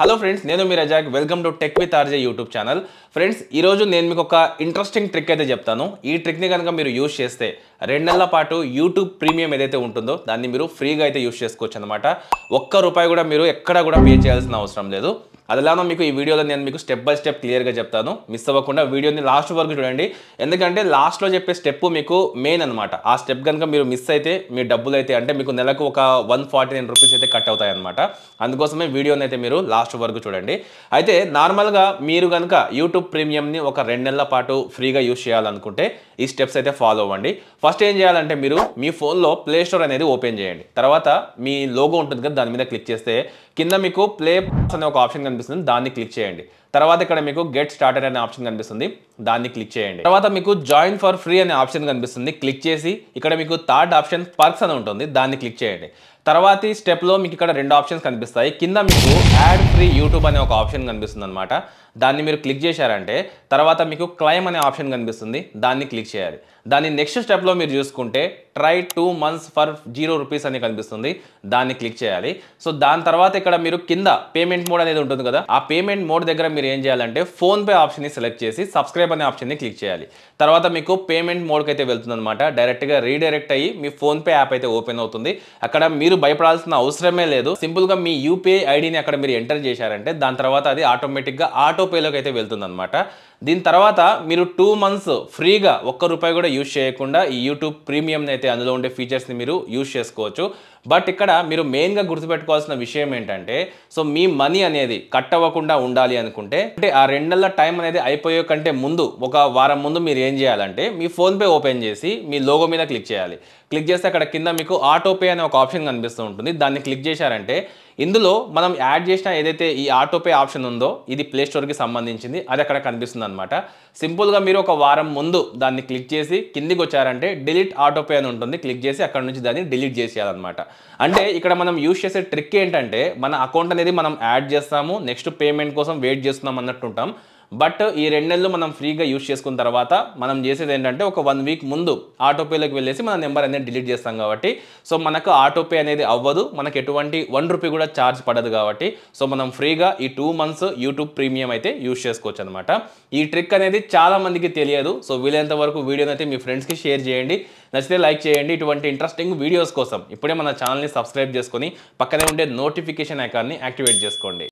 Hello friends, నేను మీ Razak. Welcome to tech with RJ YouTube channel. Friends, ఈరోజు నేను మీకు ఒక ఇంట్రెస్టింగ్ ట్రిక్ అయితే చెప్తాను. ఈ ట్రిక్ని కనుక మీరు యూజ్ చేస్తే 2 నెలల పాటు యూట్యూబ్ ప్రీమియం ఏదైతే ఉంటుందో దాన్ని మీరు ఫ్రీగా అయితే యూజ్ చేసుకోవచ్చు అనమాట. ₹1 కూడా మీరు ఎక్కడా కూడా పే చేయాల్సిన అవసరం లేదు. అదిలానో మీకు ఈ వీడియోలో నేను మీకు స్టెప్ బై స్టెప్ క్లియర్గా చెప్తాను. మిస్ అవ్వకుండా వీడియోని లాస్ట్ వరకు చూడండి. ఎందుకంటే లాస్ట్లో చెప్పే స్టెప్ మీకు మెయిన్ అనమాట. ఆ స్టెప్ కనుక మీరు మిస్ అయితే మీ డబ్బులు అయితే అంటే మీకు నెలకు ఒక ₹149 అయితే కట్ అవుతాయి అనమాట. అందుకోసమే వీడియోని అయితే మీరు లాస్ట్ వరకు చూడండి. అయితే నార్మల్గా మీరు కనుక యూట్యూబ్ ప్రీమియంని ఒక 2 నెలల పాటు ఫ్రీగా యూజ్ చేయాలనుకుంటే ఈ స్టెప్స్ అయితే ఫాలో అవ్వండి. ఫస్ట్ ఏం చేయాలంటే మీరు మీ ఫోన్లో ప్లే స్టోర్ అనేది ఓపెన్ చేయండి. తర్వాత మీ లోగో ఉంటుంది కదా, దాని మీద క్లిక్ చేస్తే కింద మీకు ప్లే అనే ఒక ఆప్షన్ కనిపిస్తుంది, దాన్ని క్లిక్ చేయండి. తర్వాత ఇక్కడ మీకు గెట్ స్టార్టెడ్ అనే ఆప్షన్ కనిపిస్తుంది, దాన్ని క్లిక్ చేయండి. తర్వాత మీకు జాయిన్ ఫర్ ఫ్రీ అనే ఆప్షన్ కనిపిస్తుంది, క్లిక్ చేసి ఇక్కడ మీకు థర్డ్ ఆప్షన్ పర్క్స్ అని ఉంటుంది, దాన్ని క్లిక్ చేయండి. తర్వాతి స్టెప్లో మీకు ఇక్కడ 2 ఆప్షన్స్ కనిపిస్తాయి. కింద మీకు యాడ్ ఫ్రీ యూట్యూబ్ అనే ఒక ఆప్షన్ కనిపిస్తుంది అనమాట. దాన్ని మీరు క్లిక్ చేశారంటే తర్వాత మీకు క్లైమ్ అనే ఆప్షన్ కనిపిస్తుంది, దాన్ని క్లిక్ చేయాలి. దాని నెక్స్ట్ స్టెప్లో మీరు చూసుకుంటే ట్రై 2 months ఫర్ ₹0 అని కనిపిస్తుంది, దాన్ని క్లిక్ చేయాలి. సో దాని తర్వాత ఇక్కడ మీరు కింద పేమెంట్ మోడ్ అనేది ఉంటుంది కదా, ఆ పేమెంట్ మోడ్ దగ్గర మీరు ఏం చేయాలంటే ఫోన్పే ఆప్షన్ని సెలెక్ట్ చేసి సబ్స్క్రైబ్ అనే ఆప్షన్ని క్లిక్ చేయాలి. తర్వాత మీకు పేమెంట్ మోడ్కి అయితే వెళ్తుంది అనమాట. డైరెక్ట్గా రీడైరెక్ట్ అయ్యి మీ ఫోన్పే యాప్ అయితే ఓపెన్ అవుతుంది. అక్కడ మీరు భయపడాల్సిన అవసరమే లేదు. సింపుల్గా మీ యూపీఐ ఐడిని అక్కడ మీరు ఎంటర్ చేశారంటే దాని తర్వాత అది ఆటోమేటిక్గా ఆటోపేలోకి అయితే వెళ్తుంది అనమాట. దీని తర్వాత మీరు 2 months ఫ్రీగా ₹1 కూడా యూజ్ చేయకుండా ఈ యూట్యూబ్ ప్రీమియంని అయితే అందులో ఉండే ఫీచర్స్ని మీరు యూజ్ చేసుకోవచ్చు. బట్ ఇక్కడ మీరు మెయిన్గా గుర్తుపెట్టుకోవాల్సిన విషయం ఏంటంటే, సో మీ మనీ అనేది కట్ అవ్వకుండా ఉండాలి అనుకుంటే అంటే ఆ 2 నెలల టైం అనేది అయిపోయే కంటే ముందు ఒక వారం ముందు మీరు ఏం చేయాలంటే మీ ఫోన్పే ఓపెన్ చేసి మీ లోగో మీద క్లిక్ చేయాలి. క్లిక్ చేస్తే అక్కడ కింద మీకు ఆటోపే అనే ఒక ఆప్షన్ కనిపిస్తూ ఉంటుంది, దాన్ని క్లిక్ చేశారంటే ఇందులో మనం యాడ్ చేసిన ఏదైతే ఈ ఆటోపే ఆప్షన్ ఉందో ఇది ప్లే స్టోర్కి సంబంధించింది, అది అక్కడ కనిపిస్తుంది అనమాట. సింపుల్గా మీరు ఒక వారం ముందు దాన్ని క్లిక్ చేసి కిందికి వచ్చారంటే డిలీట్ ఆటోపే అని ఉంటుంది, క్లిక్ చేసి అక్కడ నుంచి దాన్ని డిలీట్ చేసేయాలన్నమాట. అంటే ఇక్కడ మనం యూజ్ చేసే ట్రిక్ ఏంటంటే మన అకౌంట్ అనేది మనం యాడ్ చేస్తాము, నెక్స్ట్ పేమెంట్ కోసం వెయిట్ చేస్తున్నాం అన్నట్టు ఉంటాం. బట్ ఈ 2 నెలలు మనం ఫ్రీగా యూజ్ చేసుకున్న తర్వాత మనం చేసేది ఏంటంటే ఒక 1 week ముందు ఆటోపేలోకి వెళ్ళేసి మన నెంబర్ అనేది డిలీట్ చేస్తాం కాబట్టి సో మనకు ఆటోపే అనేది అవ్వదు, మనకు ఎటువంటి ₹1 కూడా ఛార్జ్ పడదు కాబట్టి సో మనం ఫ్రీగా ఈ 2 months యూట్యూబ్ ప్రీమియం అయితే యూజ్ చేసుకోవచ్చు అనమాట. ఈ ట్రిక్ అనేది చాలా మందికి తెలియదు. సో వీలైనంత వరకు వీడియోని అయితే మీ ఫ్రెండ్స్కి షేర్ చేయండి, నచ్చితే లైక్ చేయండి. ఇటువంటి ఇంట్రెస్టింగ్ వీడియోస్ కోసం ఇప్పుడే మన ఛానల్ని సబ్స్క్రైబ్ చేసుకొని పక్కనే ఉండే నోటిఫికేషన్ ఐకాన్ని యాక్టివేట్ చేసుకోండి.